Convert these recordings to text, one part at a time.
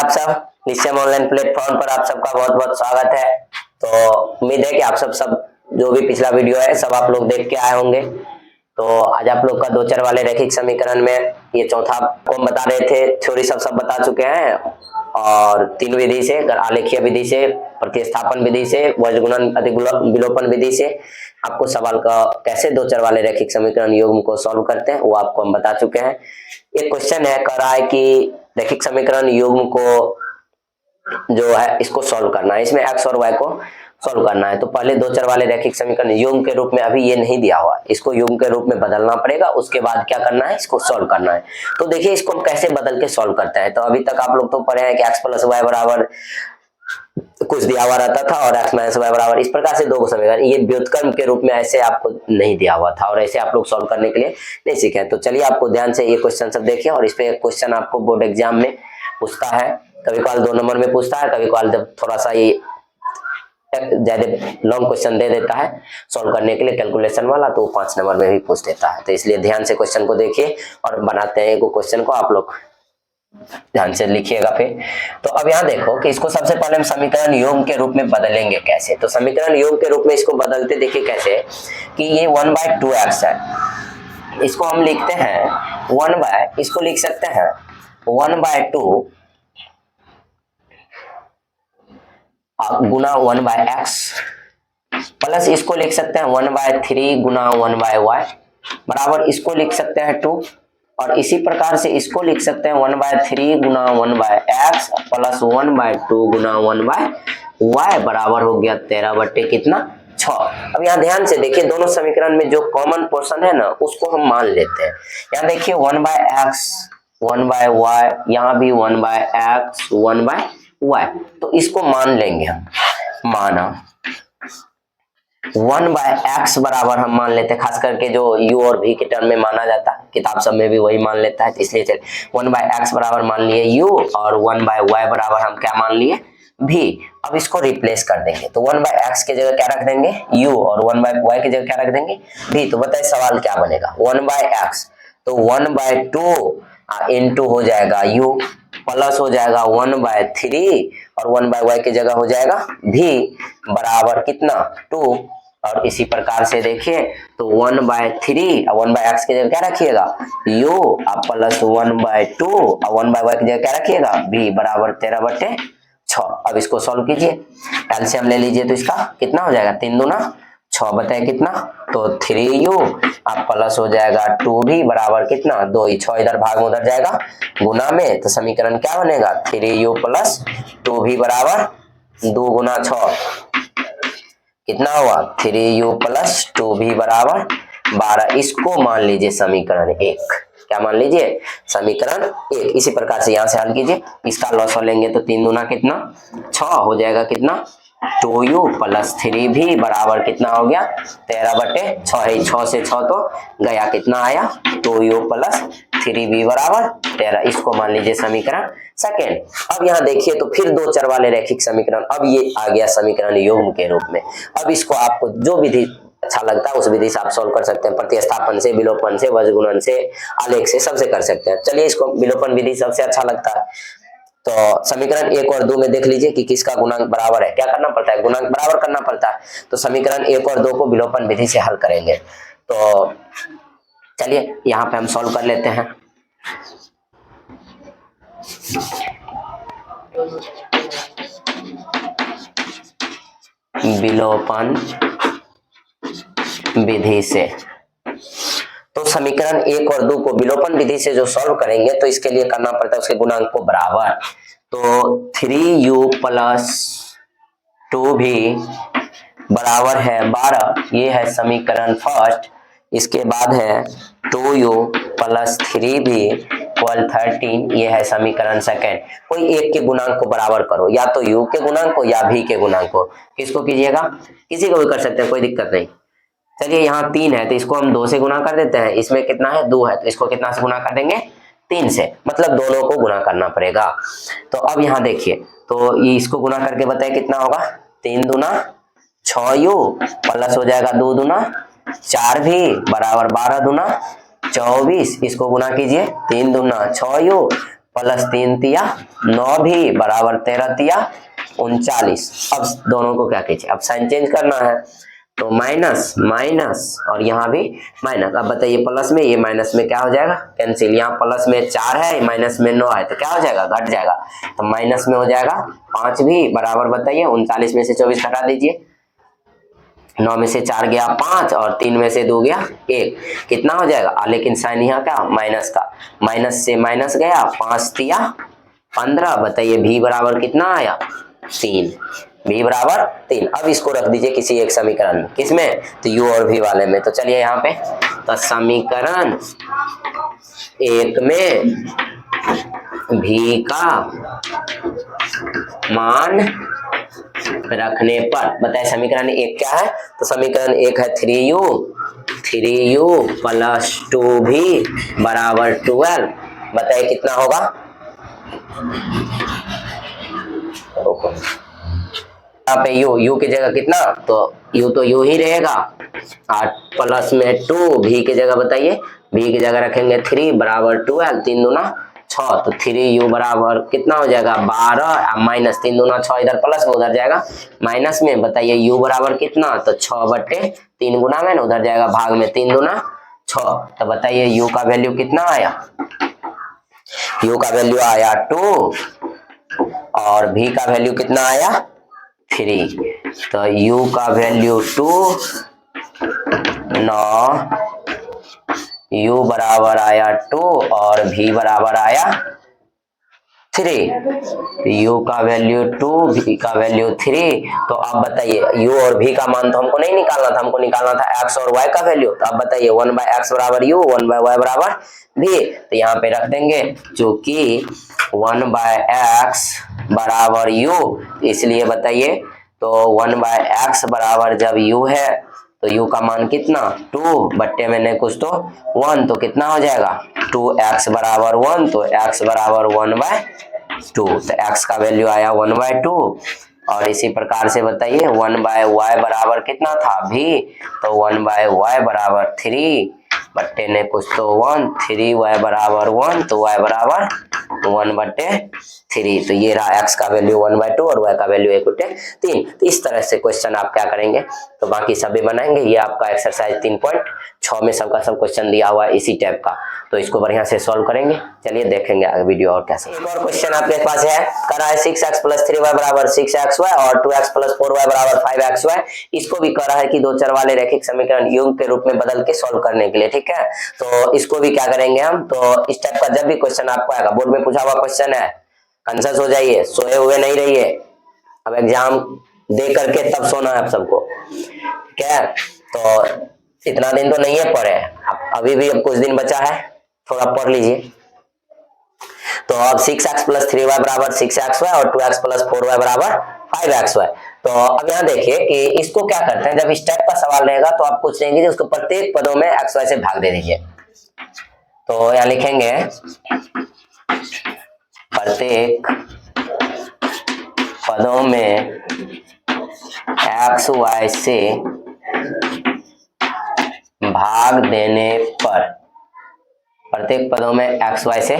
आप सब। निश्चय ऑनलाइन प्लेटफॉर्म पर आप सबका बहुत बहुत स्वागत है। तो उम्मीद है कि आप सब जो भी पिछला वीडियो है सब आप लोग देख के आए होंगे। तो आज आप लोग का दो चर वाले रैखिक समीकरण में ये चौथा को हम बता रहे थे, थ्योरी सब बता चुके हैं और तीन विधि से, आलेखीय विधि से, प्रतिस्थापन विधि से, वज्रगुणन विलोपन विधि से आपको सवाल का कैसे दो चर वाले रैखिक समीकरण युग्म को सॉल्व करते हैं वो आपको हम बता चुके हैं। एक क्वेश्चन है, कह रहा है कि रैखिक समीकरण युग्म को जो है इसको सॉल्व करना है, इसमें एक्स और वाई को सॉल्व करना है। तो पहले दो चर वाले रैखिक समीकरण युग्म के रूप में अभी ये नहीं दिया हुआ, इसको युग्म के रूप में बदलना पड़ेगा, उसके बाद क्या करना है, इसको सॉल्व करना है। तो देखिए इसको हम कैसे बदल के सॉल्व करते हैं। तो अभी तक आप लोग तो पढ़े हैं कि एक्स प्लस वाई बराबर कुछ दिया हुआ रहता था और एक्स माइनस वाई बराबर, इस प्रकार से दो को समीकरण, ये व्युत्क्रम के रूप में ऐसे आपको नहीं दिया हुआ था और ऐसे आप लोग सॉल्व करने के लिए नहीं सीखे। तो चलिए आपको ध्यान से ये क्वेश्चन सब देखिए और इस पे एक क्वेश्चन आपको बोर्ड एग्जाम में पूछता है, कभी कभार 2 नंबर में पूछता है, कभी कभार जब थोड़ा सा ये ज्यादा लॉन्ग क्वेश्चन दे देता है सॉल्व करने के लिए कैलकुलेशन वाला, तो 5 नंबर में भी पूछ देता है। तो इसलिए ध्यान से क्वेश्चन को देखिए और बनाते हैं एक क्वेश्चन को, आप लोग ध्यान से लिखिएगा फिर। तो अब यहाँ देखो कि इसको सबसे पहले हम समीकरण युग्म के रूप में बदलेंगे कैसे। तो समीकरण युग्म के रूप में इसको बदलते देखिए कैसे कि ये 1/2x है, इसको हम लिखते हैं इसको लिख सकते हैं 1/2 गुना 1/x प्लस इसको लिख सकते हैं 1/3 गुना 1/y बराबर इसको लिख सकते हैं 2, और इसी प्रकार से इसको लिख सकते हैं 1/3 गुना 1/x प्लस 1/2 गुना 1/y बराबर हो गया 13/6। अब यहाँ ध्यान से देखिए दोनों समीकरण में जो कॉमन पोर्शन है ना उसको हम मान लेते हैं। यहाँ देखिए 1/x 1/y, यहाँ भी 1/x 1/y, तो इसको मान लेंगे हम। माना 1/x बराबर हम मान लेते हैं, खास करके जो u और v के टर्म में माना जाता है, किताब सब में भी वही मान लेता है, तो इसलिए चलिए 1/x बराबर मान लिए u और 1/y बराबर हम क्या मान लिए v। अब इसको रिप्लेस कर देंगे, तो 1/x के जगह क्या रख देंगे u और 1/y की जगह क्या रख देंगे v। तो बताइए सवाल क्या बनेगा, 1/x तो 1/2 इंटू हो जाएगा u प्लस हो जाएगा 1/3 और 1/y की जगह हो जाएगा v बराबर कितना 2। और इसी प्रकार से देखिए तो 1/3 और 1/x की जगह क्या रखिएगा u प्लस 1/2 और 1/y की जगह क्या रखिएगा v बराबर 13/6। अब इसको सॉल्व कीजिए, एलसीएम ले लीजिए, तो इसका कितना हो जाएगा 3 दूना 6 बताए कितना, तो 3u प्लस हो जाएगा 2v बराबर कितना 2, 6 इधर भाग में उधर जाएगा गुना में, तो समीकरण क्या बनेगा 3u प्लस 2v बराबर 2 गुना 6 कितना हुआ 3u प्लस 2v बराबर 12। इसको मान लीजिए समीकरण 1, क्या मान लीजिए समीकरण 1। इसी प्रकार से यहाँ से हल कीजिए, इसका लॉस लेंगे तो 3 दूना कितना 6 हो जाएगा कितना 2u प्लस 3v बराबर कितना हो गया 13/6। 6 से 6 तो गया, कितना आया 2u प्लस 3v बराबर 13। इसको मान लीजिए समीकरण सेकेंड। अब यहाँ देखिए तो फिर दो चर वाले रैखिक समीकरण, अब ये आ गया समीकरण युग्म के रूप में। अब इसको आपको जो विधि अच्छा लगता है उस विधि से आप सॉल्व कर सकते हैं, प्रतिस्थापन से, विलोपन से, वज्रगुणन से, आलेख से, सबसे कर सकते हैं। चलिए इसको विलोपन विधि सबसे अच्छा लगता है। तो समीकरण 1 और 2 में देख लीजिए कि किसका गुणांक बराबर है, क्या करना पड़ता है गुणांक बराबर करना पड़ता है। तो समीकरण 1 और 2 को विलोपन विधि से हल करेंगे। तो चलिए यहाँ पे हम सॉल्व कर लेते हैं। विलोपन विधि से तो समीकरण 1 और 2 को विलोपन विधि से जो सॉल्व करेंगे तो इसके लिए करना पड़ता है उसके गुणांक को बराबर। तो 3u प्लस 2v बराबर है 12, ये है समीकरण फर्स्ट। इसके बाद है 2u प्लस 3v इक्वल 13, ये है समीकरण सेकेंड। कोई एक के गुणांक को बराबर करो, या तो u के गुणांक को या v के गुणांक को। किसको कीजिएगा, किसी को भी कर सकते हैं, कोई दिक्कत नहीं। चलिए यहाँ 3 है तो इसको हम 2 से गुना कर देते हैं, इसमें कितना है 2 है तो इसको कितना से गुना कर देंगे 3 से, मतलब दोनों को गुना करना पड़ेगा। तो अब यहाँ देखिए तो ये इसको गुना करके बताए कितना होगा 3 दूना 6u प्लस हो जाएगा 2 दूना 4v बराबर 12 दूना 24। इसको गुना कीजिए 3 दूना 6u प्लस 3 तिया 9 भी बराबर 13 तिया 39। अब दोनों को क्या कीजिए, अब साइन चेंज करना है तो माइनस माइनस और यहाँ भी माइनस। अब बताइए प्लस में ये माइनस में क्या हो जाएगा, कैंसिल। यहाँ प्लस में 4 है, माइनस में 9 है, तो क्या हो जाएगा, घट जाएगा। तो माइनस में हो जाएगा 5 भी बराबर बताइए 39 में से 24 घटा दीजिए। 9 में से 4 गया 5 और 3 में से 2 गया 1, कितना हो जाएगा। लेकिन साइन यहाँ क्या, माइनस का, माइनस से माइनस गया 5 तिया 15। बताइए भी बराबर कितना आया, 3। भी बराबर 3। अब इसको रख दीजिए किसी एक समीकरण में, किसमें, तो u और v वाले में। तो चलिए यहाँ पे, तो समीकरण 1 में v का मान रखने पर, बताए समीकरण 1 क्या है, तो समीकरण 1 है 3u प्लस 2v बराबर 12। बताइए कितना होगा, यहाँ पे u की जगह कितना, तो u तो u ही रहेगा, 8 प्लस में 2 v की जगह बताइए, v की जगह रखेंगे 3 बराबर 12, 3 दूना 6, तो 3u बराबर कितना हो जाएगा 12, माइनस 3 दूना 6, इधर प्लस में उधर जाएगा माइनस में। बताइए u बराबर कितना, तो 6/3 गुना में, उधर जाएगा भाग में 3 दूना 6। तो बताइए u का वैल्यू कितना आया, u का वैल्यू आया 2 और v का वैल्यू कितना आया 3। तो u का वैल्यू 2, 9, u बराबर आया 2 और v बराबर आया 3। तो u का वैल्यू 2, v का वैल्यू 3। तो अब बताइए u और v का मान तो हमको नहीं निकालना था, हमको निकालना था x और y का वैल्यू। तो अब बताइए 1/x बराबर u, 1/y बराबर v। तो यहाँ पे रख देंगे, जो कि 1/x बराबर u, इसलिए बताइए तो 1/x बराबर जब u है तो u का मान कितना, 2 बट्टे मैंने कुछ तो 1, तो कितना हो जाएगा 2x बराबर 1, तो x बराबर 1/2। तो x का वैल्यू आया 1/2। और इसी प्रकार से बताइए 1/y बराबर कितना था v, तो 1/y बराबर 3 बट्टे ने कुछ तो 1, 3y बराबर 1, तो y बराबर 1/3। तो ये रहा x का वैल्यू 1/2 और y का वैल्यू 1/3। तो इस तरह से क्वेश्चन आप क्या करेंगे, तो बाकी सभी बनाएंगे। ये आपका एक्सरसाइज 3.6 में सबका सब क्वेश्चन दिया हुआ है इसी टाइप का, तो इसको बढ़िया से सॉल्व करेंगे। चलिए देखेंगे आगे वीडियो और कैसे। एक और क्वेश्चन आपके पास है, कर रहा है 6x + 3y बराबर 6xy और 2x + 4y बराबर 5xy। इसको भी कर रहा है कि दो चर वाले रैखिक समीकरण योग के रूप में बदल के सॉल्व करने के लिए, ठीक है। तो इसको भी क्या करेंगे हम, तो इस टाइप का जब भी क्वेश्चन आपको आएगा, बोर्ड में पूछा हुआ क्वेश्चन है, कॉन्शियस हो जाइए, सोए हुए नहीं रहिए। अब एग्जाम दे करके तब सोना है आप सबको, ठीक है। तो इतना दिन तो नहीं है पढ़े, अभी भी अब कुछ दिन बचा है, थोड़ा पढ़ लीजिए। तो अब 6x + 3y बराबर 6xy और 2x + 4y बराबर 5xy। तो अब यहाँ देखिए कि इसको क्या करते हैं, जब इस टाइप का सवाल रहेगा तो आप कुछ नहीं कीजिए, उसको प्रत्येक पदों में xy से भाग दे दीजिए। तो यहाँ लिखेंगे प्रत्येक पदों में xy से भाग देने पर, प्रत्येक पदों में xy से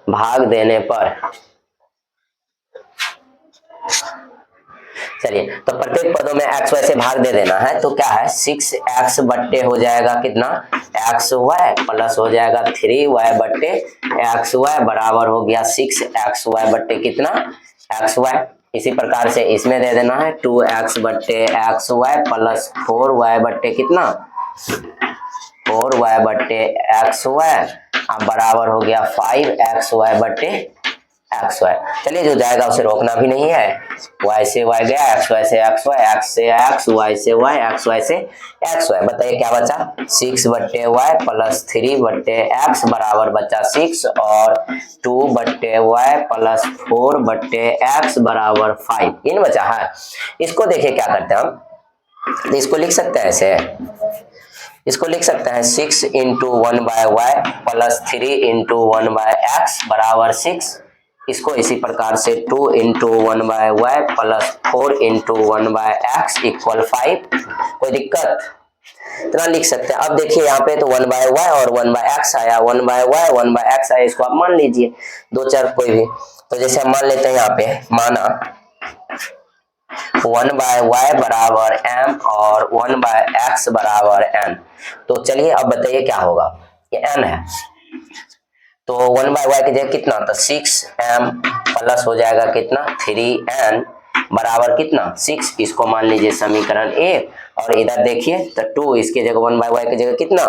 भाग देने पर, चलिए तो प्रत्येक पदों में xy से भाग दे देना है। तो क्या है 6x बट्टे हो जाएगा कितना xy प्लस हो जाएगा 3y बट्टे xy बराबर हो गया 6xy बट्टे कितना xy। इसी प्रकार से इसमें दे देना है 2x बट्टे xy प्लस 4y बट्टे कितना 4y बट्टे xy बराबर हो गया 5xy बट्टे xy। चलिए जो जाएगा उसे रोकना भी नहीं है, y से y गया, xy से xy, x से x, y से y, xy से xy। बताइए क्या बचा 6 बट्टे y प्लस 3 बट्टे x बराबर बचा 6 और 2 बट्टे y प्लस 4 बट्टे x बराबर 5, इन बचा है। इसको देखिए क्या करते हैं हम, इसको लिख सकते हैं ऐसे, इसको लिख सकते हैं 6 × 1/y प्लस 3 × 1/x बराबर 6। इसको इसी प्रकार से 2 × 1/y प्लस 4 × 1/x = 5। कोई दिक्कत, इतना लिख सकते हैं। अब देखिए यहाँ पे तो 1/y और 1/x आया, 1/y 1/x आया, इसको आप मान लीजिए, दो चार कोई भी। तो जैसे हम मान लेते हैं यहाँ पे, माना 1/y बराबर m और 1/x बराबर n। तो चलिए अब बताइए क्या होगा, ये n है तो 1/y की जगह कितना, तो 6m प्लस हो जाएगा कितना 3n बराबर कितना 6, इसको मान लीजिए समीकरण 1। और इधर देखिए तो 2, इसके जगह 1/y की जगह कितना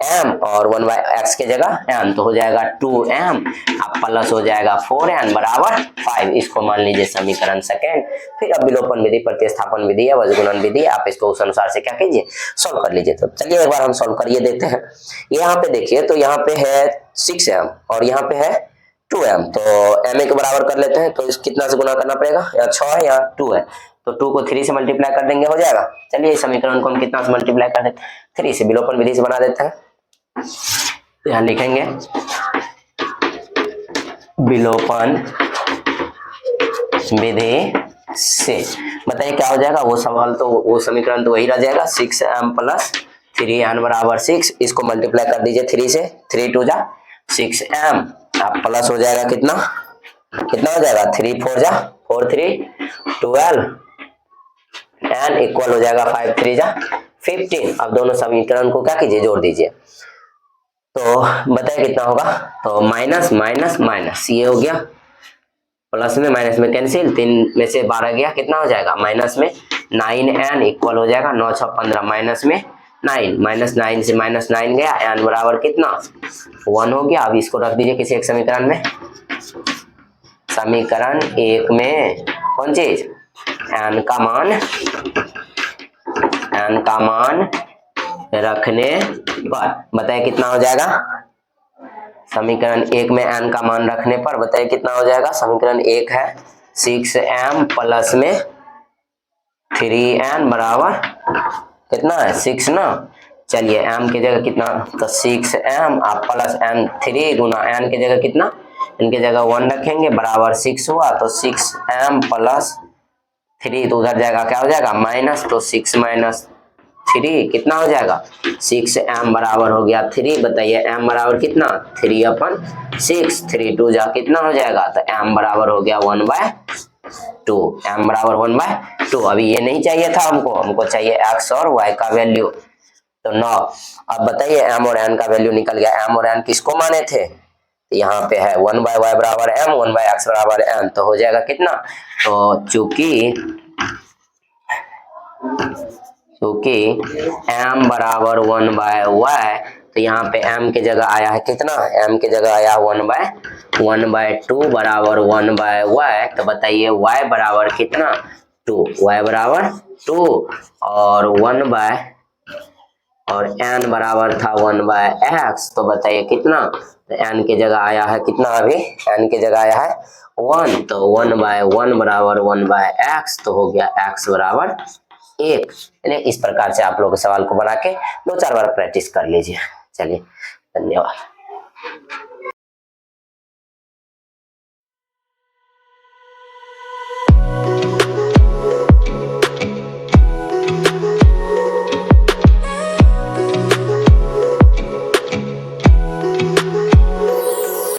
m और 1/x की जगह n, तो हो जाएगा 2m अब प्लस हो जाएगा 4n बराबर 5, इसको मान लीजिए समीकरण सेकेंड। फिर अब विलोपन विधि, प्रतिस्थापन विधि या वज्रगुणन विधि, आप इसको उस अनुसार से क्या कीजिए, सॉल्व कर लीजिए। तो चलिए एक बार हम सॉल्व करिए देते हैं। यहाँ पे देखिए तो यहाँ पे है 6m और यहाँ पे है 2m, तो m के बराबर कर लेते हैं। तो इस कितना से गुना करना पड़ेगा, या 6 है या 2 है, तो 2 को 3 से मल्टीप्लाई कर देंगे, हो जाएगा। चलिए इस समीकरण को हम कितना से मल्टीप्लाई कर देते हैं, 3 से, विलोपन विधि से बना देते हैं। तो यहाँ लिखेंगे विलोपन विधि से, बताइए क्या हो जाएगा, वो सवाल तो वो समीकरण तो वही रह जाएगा, 6m प्लस 3n बराबर 6, इसको मल्टीप्लाई कर दीजिए 3 से, 3 2 जा 6m, आप प्लस हो जाएगा कितना कितना हो जाएगा 3 4 जा 4 3 12 n इक्वल हो जाएगा 5 3 जा 15। अब दोनों समीकरण को क्या कीजिए, जोड़ दीजिए। तो बताइए कितना होगा, तो माइनस माइनस माइनस, ये हो गया, प्लस में माइनस में कैंसिल, 3 में से 12 गया, कितना हो जाएगा माइनस में 9n इक्वल हो जाएगा 9 6 15, माइनस में 9, माइनस 9 से माइनस 9 गया, n बराबर कितना 1 हो गया। अब इसको रख दीजिए किसी एक समीकरण में, समीकरण 1 में कौन चीज, n का मान रखने पर, बताइए कितना हो जाएगा, समीकरण 1 में n का मान रखने पर बताइए कितना हो जाएगा। समीकरण 1 है 6m प्लस में 3n बराबर कितना है 6 ना, चलिए m की जगह कितना, तो 6m आप प्लस n 3 गुना n की जगह कितना, इनके जगह 1 रखेंगे बराबर 6 हुआ, तो 6m प्लस 3, तो उधर जाएगा क्या हो जाएगा माइनस, तो 6 माइनस 3 कितना हो जाएगा 6m बराबर हो गया 3। बताइए m बराबर कितना 3/6, 3 2 जा कितना हो जाएगा, तो m बराबर हो गया 1/2, m बराबर 1/2। अभी ये नहीं चाहिए था हमको चाहिए x और y का वैल्यू, तो 9। अब बताइए m और n का वैल्यू निकल गया, m और n किसको माने थे, यहाँ पे है 1/y बराबर m 1/x बराबर n, तो हो जाएगा कितना, तो चूंकि m बराबर 1/y, तो यहाँ पे m के जगह आया है कितना, m के जगह आया 1/2 बराबर 1/y, तो बताइए y बराबर कितना 2, y बराबर 2 और और n बराबर था 1/x, तो बताइए कितना, तो n के जगह आया है कितना, अभी n के जगह आया है 1, तो 1/1 बराबर 1/x, तो हो गया x बराबर 1। चलिए इस प्रकार से आप लोग सवाल को बना के 2-4 बार प्रैक्टिस कर लीजिए। चलिए धन्यवाद।